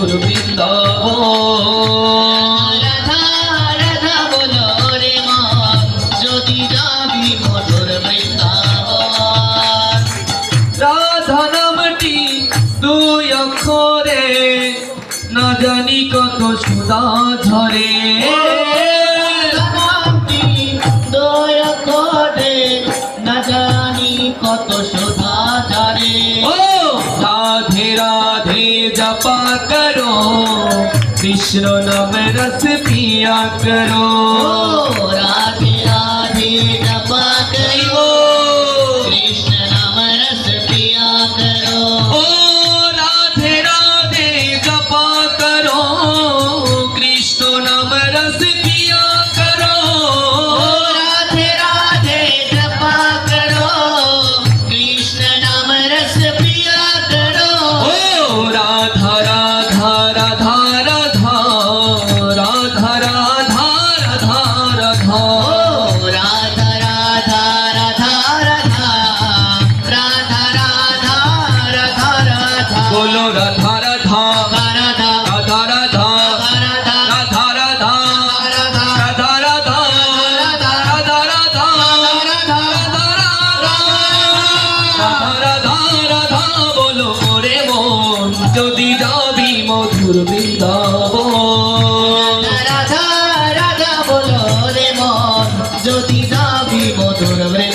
মধুর বৃন্দাবন। রাধা রাধা বলো রে মন যদি যাবি মধুর বৃন্দাবন। রাধা নামটি দুই অক্ষরে না জানি কত সুধা ঝরে। নামটি দয়া করে না জানি কত সুধা ঝরে। ও রাধে রাধে জপা করো কৃষ্ণ নাম রস পিया करो। ओ राधे राधे जपा करो कृष्ण नाम रस पिया करो। ओ राधे राधे जपा करो कृष्ण नाम रस पिया करो। ओ राधे राधे जपा करो कृष्ण नाम रस पिया करो। ओ राधा राधा राधा राधा राधा राधा राधा राधा। ओ राधा राधा राधा राधा राधा राधा राधा राधा। बोलो राधा राधा राधा राधा राधा राधा राधा राधा राधा राधा राधा राधा राधा राधा राधा। बोलो मोरे মন যদি যাবি মধুর বৃন্দাবন। রাধা রাধা বলো রে মন যদি যাবি মধুর বৃন্দাবন।